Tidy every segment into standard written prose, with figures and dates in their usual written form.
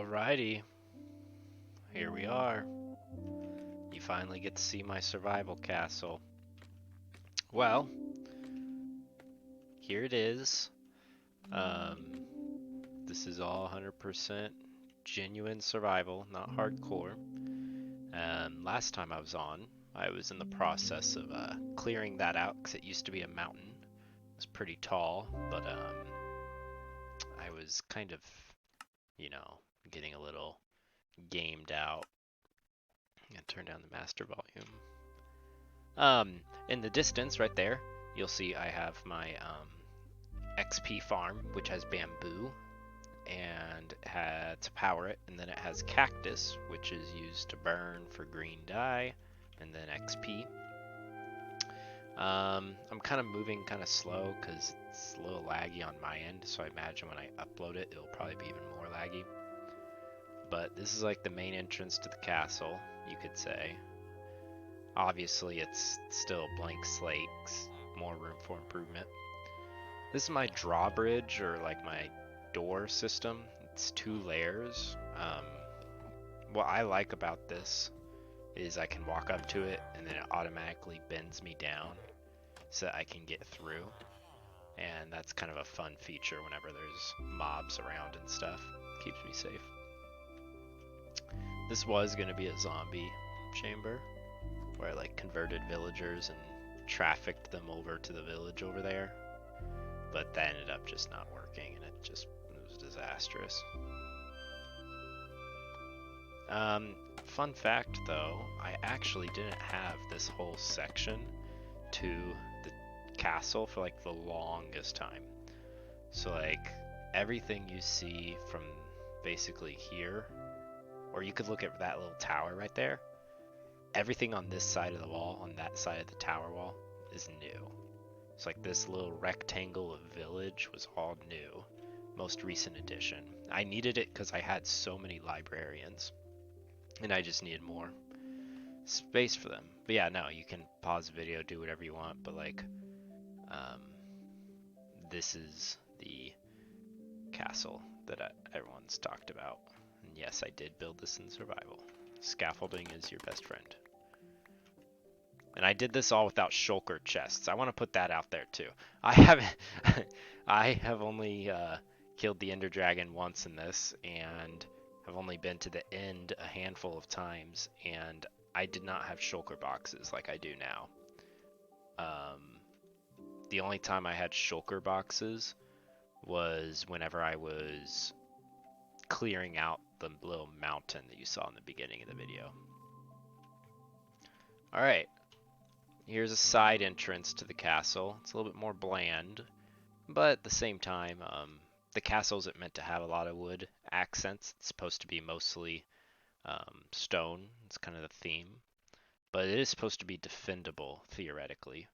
Alrighty, here we are. You finally get to see my survival castle. Well, here it is. Um, this is all 100% genuine survival, not hardcore. Last time I was on, I was in the process of clearing that out because it used to be a mountain. It was pretty tall, but I was kind of, you know, getting a little gamed out. I'm gonna turn down the master volume. In the distance, right there, you'll see I have my XP farm, which has bamboo and to power it, and then it has cactus, which is used to burn for green dye, and then XP. I'm kind of moving kind of slow because it's a little laggy on my end, so I imagine when I upload it, it'll probably be even more laggy. But this is like the main entrance to the castle, you could say. Obviously, it's still a blank slate, more room for improvement. This is my drawbridge, or like my door system. It's 2 layers. What I like about this is I can walk up to it and then it automatically bends me down so that I can get through. And that's kind of a fun feature whenever there's mobs around and stuff. Keeps me safe. This was going to be a zombie chamber where I like converted villagers and trafficked them over to the village over there. But that ended up just not working and it was disastrous. Fun fact though, I actually didn't have this whole section to the castle for like the longest time. So like everything you see from basically here, or you could look at that little tower right there, everything on this side of the wall, on that side of the tower wall, is new. It's like this little rectangle of village was all new. Most recent addition. I needed it because I had so many librarians. And I just needed more space for them. But yeah, no, you can pause the video, do whatever you want, but like, um, this is the castle that everyone's talked about. And yes, I did build this in survival. Scaffolding is your best friend. And I did this all without shulker chests. I want to put that out there too. I haven't, I have only killed the Ender Dragon once in this, and have only been to the end a handful of times, and I did not have shulker boxes like I do now. The only time I had shulker boxes was whenever I was clearing out the little mountain that you saw in the beginning of the video. Alright, here's a side entrance to the castle. It's a little bit more bland, but at the same time, the castle isn't meant to have a lot of wood accents. It's supposed to be mostly stone. It's kind of the theme. But it is supposed to be defendable, theoretically.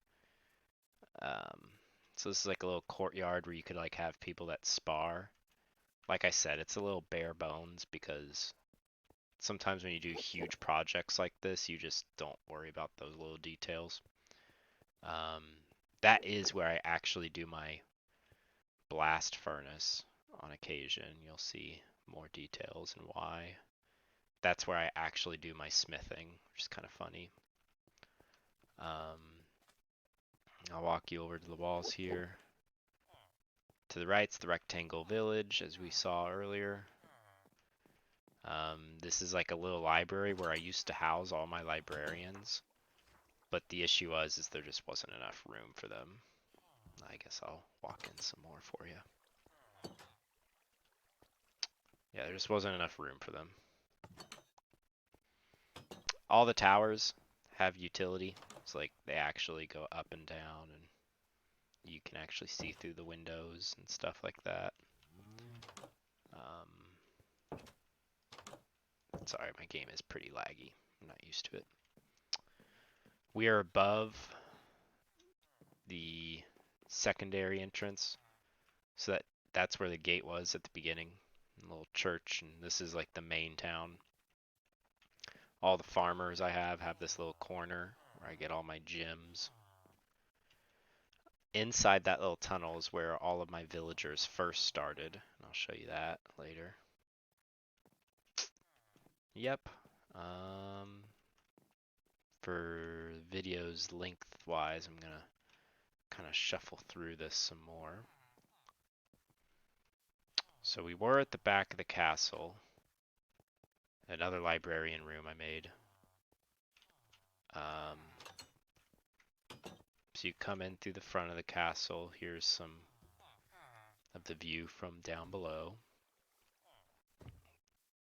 So this is like a little courtyard where you could like have people that spar. Like I said, it's a little bare bones because sometimes when you do huge projects like this, you just don't worry about those little details. Um, that is where I actually do my blast furnace on occasion. You'll see more details and why. That's where I actually do my smithing, which is kind of funny. I'll walk you over to the walls here. To the right's the rectangle village, as we saw earlier. This is like a little library where I used to house all my librarians. But the issue is there just wasn't enough room for them. I guess I'll walk in some more for you. Yeah, there just wasn't enough room for them. All the towers have utility. It's like they actually go up and down, and you can actually see through the windows and stuff like that. Sorry, my game is pretty laggy. I'm not used to it. We are above the secondary entrance, so that's where the gate was at the beginning. A little church, and this is like the main town. All the farmers I have this little corner where I get all my gems. Inside that little tunnel is where all of my villagers first started, and I'll show you that later. Yep. Um, for videos lengthwise, I'm gonna kind of shuffle through this some more. So we were at the back of the castle. Another librarian room I made. Um, so you come in through the front of the castle. Here's some of the view from down below.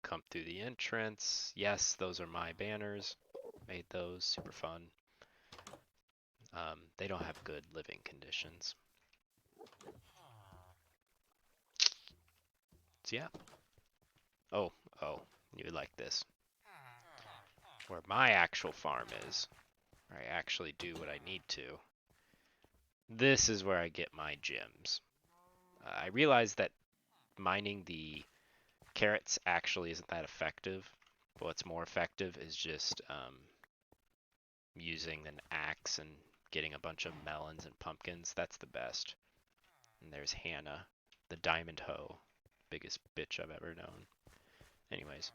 Come through the entrance. Yes, those are my banners. Made those, super fun. They don't have good living conditions. So yeah. Oh, you would like this. Where my actual farm is, where I actually do what I need to. This is where I get my gems. I realize that mining the carrots actually isn't that effective. But what's more effective is just using an axe and getting a bunch of melons and pumpkins. That's the best. And there's Hannah, the diamond hoe. Biggest bitch I've ever known. Anyways,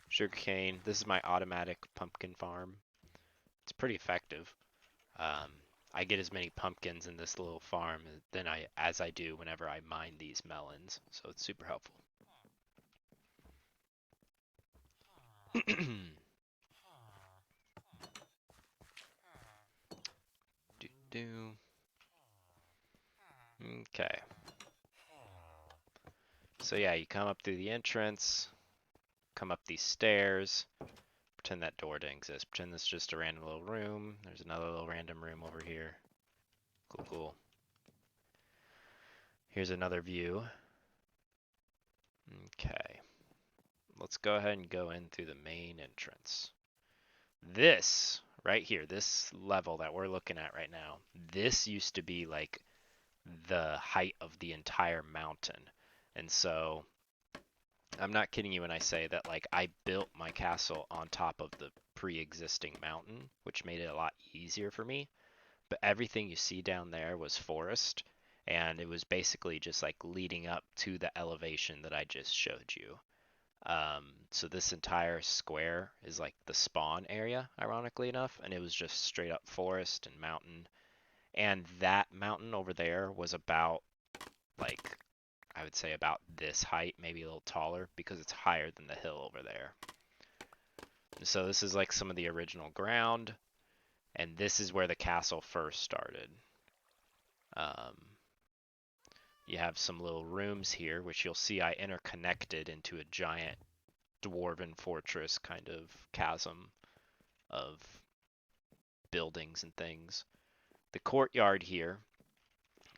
sugarcane. This is my automatic pumpkin farm. It's pretty effective. I get as many pumpkins in this little farm as I do whenever I mine these melons, so it's super helpful. do do. Okay. So yeah, you come up through the entrance, come up these stairs, pretend that door didn't exist. Pretend this is just a random little room. There's another little random room over here. Cool, cool. Here's another view. Okay. Let's go ahead and go in through the main entrance. This right here, this level that we're looking at right now, this used to be like the height of the entire mountain. And so I'm not kidding you when I say that like I built my castle on top of the pre-existing mountain, which made it a lot easier for me. But everything you see down there was forest, and it was basically just like leading up to the elevation that I just showed you. So this entire square is like the spawn area, ironically enough, and it was just straight up forest and mountain. And that mountain over there was about like I would say about this height, maybe a little taller, because it's higher than the hill over there. So this is like some of the original ground, and this is where the castle first started. Um, you have some little rooms here, which you'll see I interconnected into a giant dwarven fortress kind of chasm of buildings and things. The courtyard here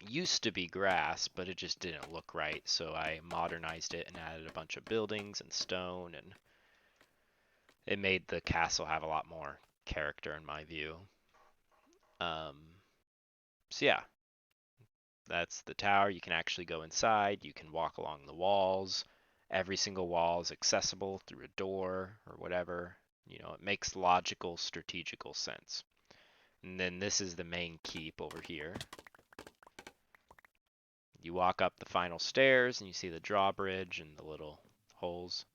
used to be grass, but it just didn't look right, so I modernized it and added a bunch of buildings and stone, and it made the castle have a lot more character in my view. Um, so yeah, that's the tower. You can actually go inside. You can walk along the walls. Every single wall is accessible through a door or whatever. You know, it makes logical, strategical sense. And then this is the main keep over here. You walk up the final stairs and you see the drawbridge and the little holes.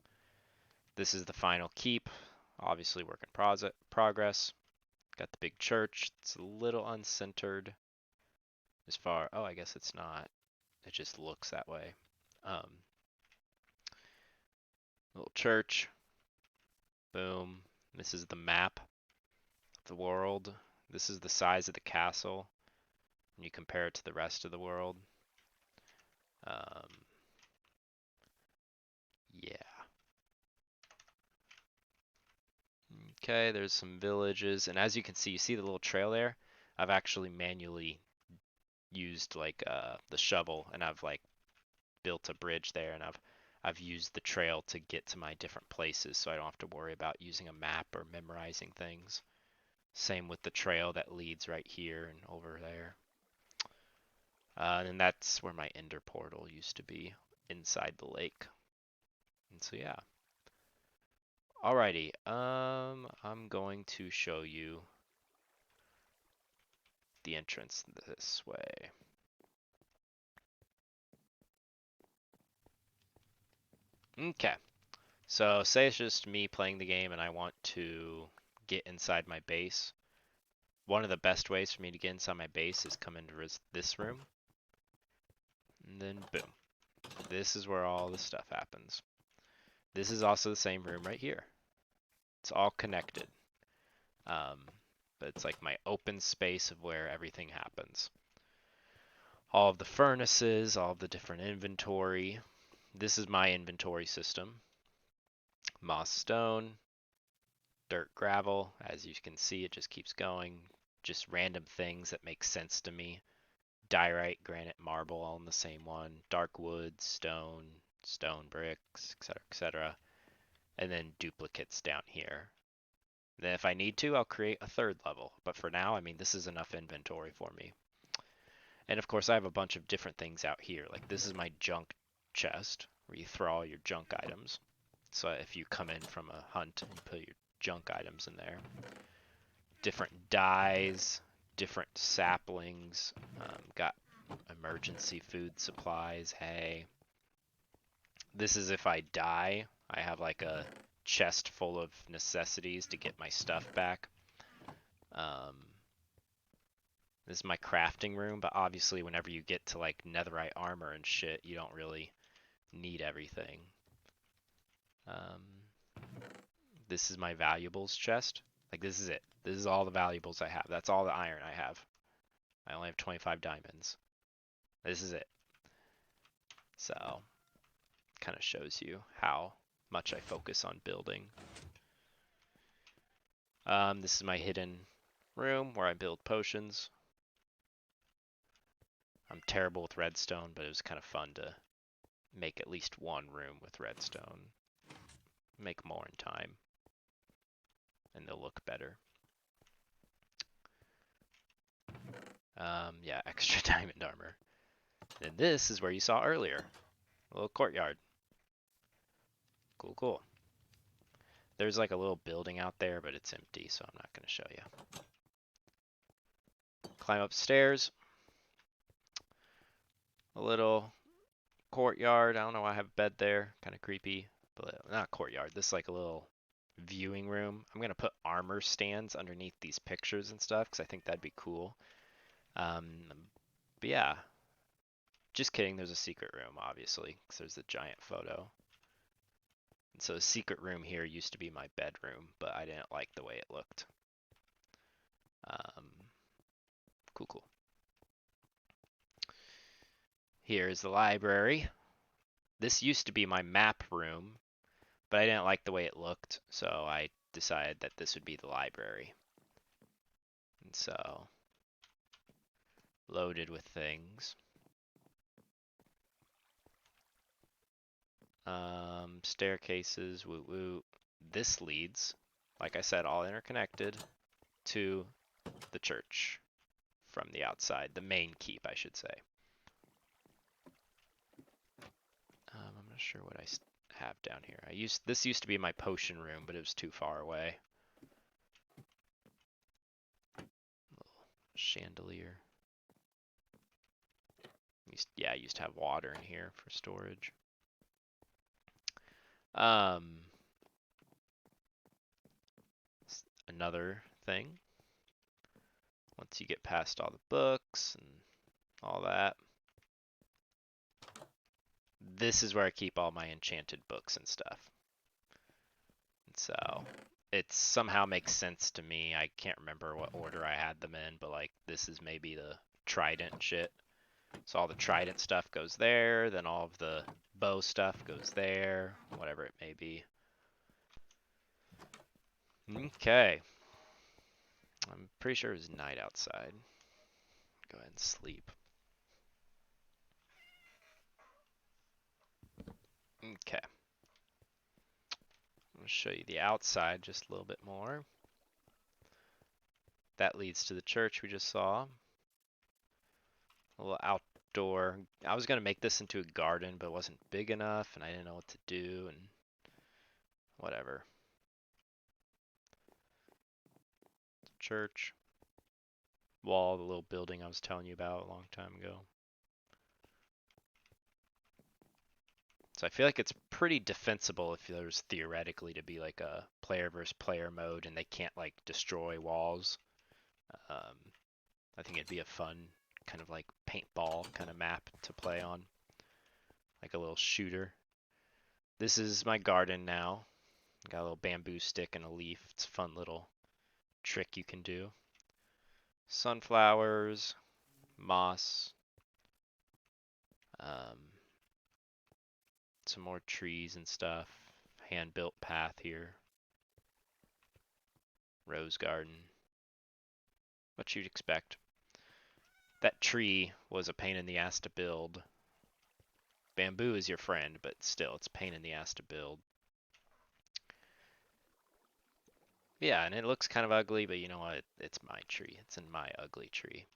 This is the final keep. Obviously work in progress. Got the big church. It's a little uncentered as far. Oh, I guess it's not. It just looks that way. Little church. Boom. This is the map of the world. This is the size of the castle when you compare it to the rest of the world. Yeah. Okay, there's some villages, and as you can see, you see the little trail there? I've actually manually used like the shovel, and I've like built a bridge there, and I've used the trail to get to my different places, so I don't have to worry about using a map or memorizing things. Same with the trail that leads right here and over there. And that's where my ender portal used to be, inside the lake. And so yeah. Alrighty, I'm going to show you the entrance this way. Okay, So say it's just me playing the game and I want to get inside my base. One of the best ways for me to get inside my base is come into this room. And then boom. This is where all the stuff happens. This is also the same room right here. It's all connected. But it's like my open space of where everything happens. All of the furnaces, all of the different inventory. This is my inventory system. Moss stone, dirt gravel. As you can see, it just keeps going. Just random things that make sense to me. Diorite, granite, marble, all in the same one. Dark wood, stone, stone bricks, etc., etc. And then duplicates down here. Then if I need to, I'll create a third level. But for now, I mean, this is enough inventory for me. And of course, I have a bunch of different things out here. Like this is my junk chest, where you throw all your junk items. So if you come in from a hunt, you put your junk items in there. Different dyes, different saplings, got emergency food supplies, hay. This is if I die, I have like a chest full of necessities to get my stuff back. This is my crafting room, but obviously whenever you get to like netherite armor and shit, you don't really need everything. This is my valuables chest. Like this is it. This is all the valuables I have. That's all the iron I have. I only have 25 diamonds. This is it. So, kind of shows you how much I focus on building. This is my hidden room where I build potions. I'm terrible with redstone, but it was kind of fun to make at least one room with redstone. Make more in time. And they'll look better. Yeah, extra diamond armor. And this is where you saw earlier. A little courtyard. Cool, cool. There's like a little building out there, but it's empty, so I'm not going to show you. Climb upstairs. A little courtyard. I don't know why I have a bed there. Kind of creepy. But not courtyard. This is like a little viewing room. I'm going to put armor stands underneath these pictures and stuff because I think that'd be cool. But yeah. Just kidding. There's a secret room, obviously, because there's a giant photo. And so the secret room here used to be my bedroom, but I didn't like the way it looked. Cool, cool. Here's the library. This used to be my map room, but I didn't like the way it looked, so I decided that this would be the library. And so, loaded with things. Staircases, woo woo. This leads, like I said, all interconnected to the church from the outside, the main keep, I should say. I'm not sure what I have down here. This used to be my potion room, but it was too far away. Little chandelier. I used to have water in here for storage. Another thing. Once you get past all the books and all that, this is where I keep all my enchanted books and stuff. And so it somehow makes sense to me. I can't remember what order I had them in, but like this is maybe the trident shit. So all the trident stuff goes there, then all of the bow stuff goes there, whatever it may be. Okay. I'm pretty sure it was night outside. Go ahead and sleep. Okay. I'm going to show you the outside just a little bit more. That leads to the church we just saw. A little outdoor. I was going to make this into a garden, but it wasn't big enough, and I didn't know what to do, and whatever. Church. Wall, the little building I was telling you about a long time ago. So I feel like it's pretty defensible if there's theoretically to be like a player versus player mode and they can't like destroy walls. Um, I think it'd be a fun kind of like paintball kind of map to play on, like a little shooter. This is my garden now. Got a little bamboo stick and a leaf. It's a fun little trick you can do. Sunflowers, moss, um, some more trees and stuff. Hand-built path here. Rose garden. What you'd expect. That tree was a pain in the ass to build. Bamboo is your friend, but still, it's a pain in the ass to build. Yeah, and it looks kind of ugly, but you know what? It's my tree. It's in my ugly tree.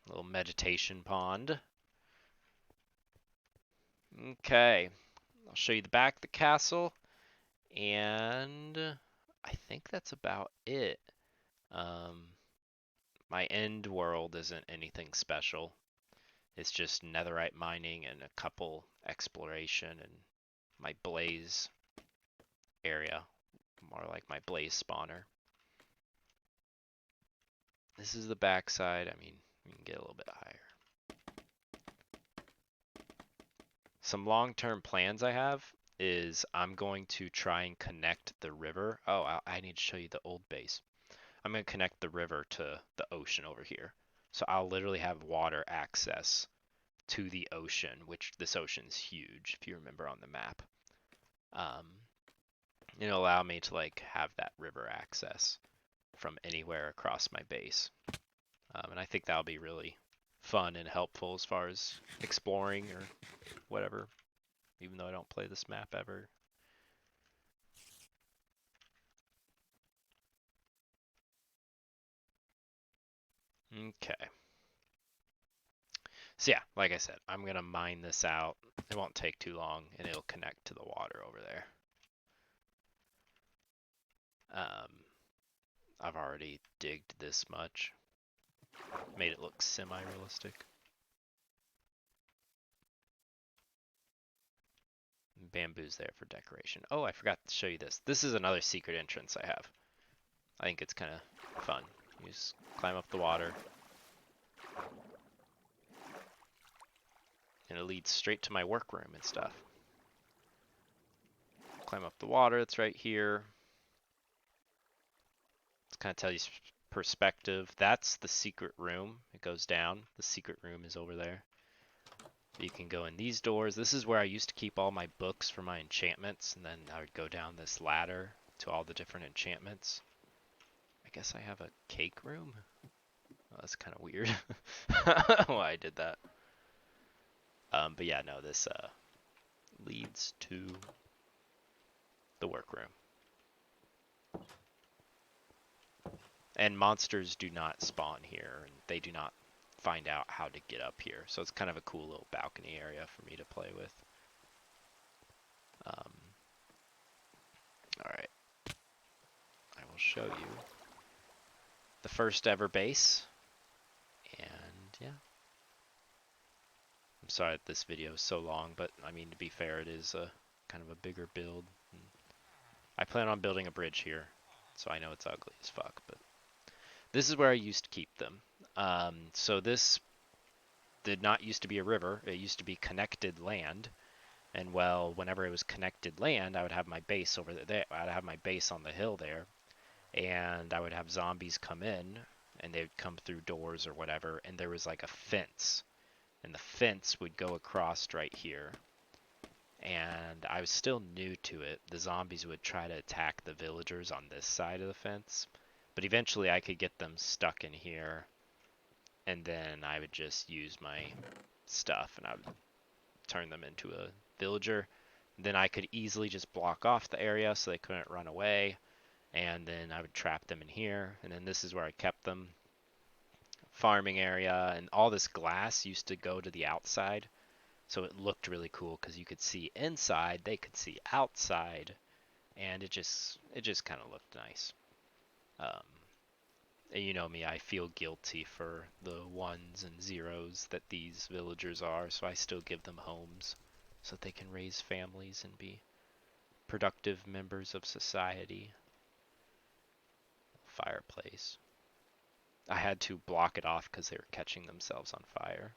Little meditation pond. Okay, I'll show you the back of the castle, and I think that's about it. My end world isn't anything special. It's just netherite mining and a couple exploration and my blaze area, more like my blaze spawner. This is the backside. I mean, we can get a little bit higher. Some long-term plans I have is I'm going to try and connect the river. Oh, I need to show you the old base. I'm going to connect the river to the ocean over here. So I'll literally have water access to the ocean, which this ocean's huge, if you remember on the map. It'll allow me to like have that river access from anywhere across my base. And I think that'll be really fun and helpful as far as exploring or whatever, even though I don't play this map ever. Okay. So yeah, like I said, I'm gonna mine this out. It won't take too long, and it'll connect to the water over there. I've already digged this much. Made it look semi-realistic. Bamboo's there for decoration. Oh, I forgot to show you this. This is another secret entrance I have. I think it's kind of fun. You just climb up the water. And it leads straight to my workroom and stuff. Climb up the water, it's right here. It's kind of tell you perspective. That's the secret room. It goes down. The secret room is over there. You can go in these doors. This is where I used to keep all my books for my enchantments, and then I would go down this ladder to all the different enchantments. I guess I have a cake room? Oh, that's kind of weird. Why I did that. But yeah, no, this leads to the workroom. And monsters do not spawn here, and they do not find out how to get up here. So it's kind of a cool little balcony area for me to play with. Alright. I will show you the first ever base. And yeah. I'm sorry that this video is so long, but I mean, to be fair, it is a kind of a bigger build. I plan on building a bridge here, so I know it's ugly as fuck, but this is where I used to keep them. So this did not used to be a river. It used to be connected land. And well, whenever it was connected land, I would have my base over there. I'd have my base on the hill there. And I would have zombies come in, and they would come through doors or whatever. And there was like a fence. And the fence would go across right here. And I was still new to it. The zombies would try to attack the villagers on this side of the fence. But eventually I could get them stuck in here. And then I would just use my stuff and I would turn them into a villager. Then I could easily just block off the area so they couldn't run away. And then I would trap them in here. And then this is where I kept them. Farming area. And all this glass used to go to the outside. So it looked really cool because you could see inside, they could see outside. And it just kind of looked nice. And you know me, I feel guilty for the ones and zeros that these villagers are, so I still give them homes. so that they can raise families and be productive members of society. Fireplace. I had to block it off because they were catching themselves on fire.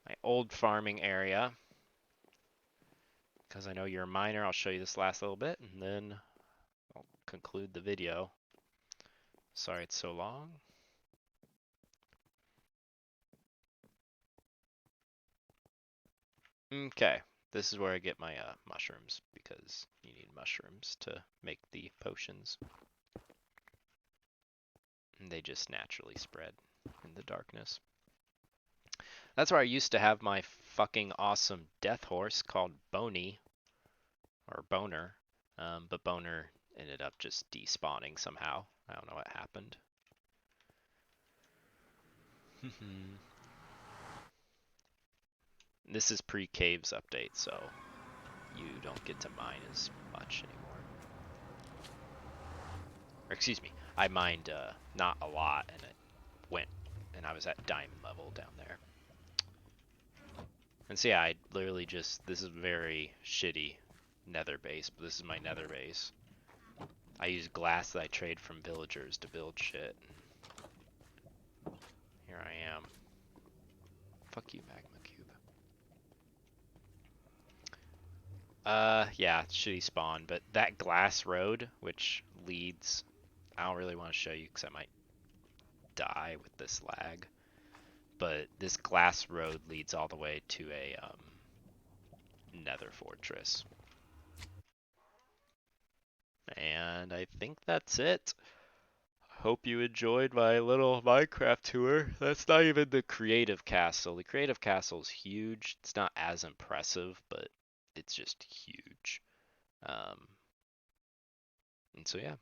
My old farming area. Because I know you're a miner, I'll show you this last little bit, and then I'll conclude the video. Sorry it's so long. Okay, this is where I get my mushrooms, because you need mushrooms to make the potions. And they just naturally spread in the darkness. That's where I used to have my fucking awesome death horse called Boney, or Boner, but Boner ended up just despawning somehow. I don't know what happened. This is pre-caves update, so you don't get to mine as much anymore. Or excuse me, I mined not a lot, and it went, and I was at diamond level down there. And so yeah, I literally just, this is very shitty nether base, but this is my nether base. I use glass that I trade from villagers to build shit. Here I am. Fuck you, Magma Cube. Yeah, shitty spawn, but that glass road, which leads, I don't really want to show you because I might die with this lag, but this glass road leads all the way to a nether fortress. And I think that's it. Hope you enjoyed my little Minecraft tour. That's not even the creative castle. The creative castle is huge. It's not as impressive, but it's just huge. And so yeah,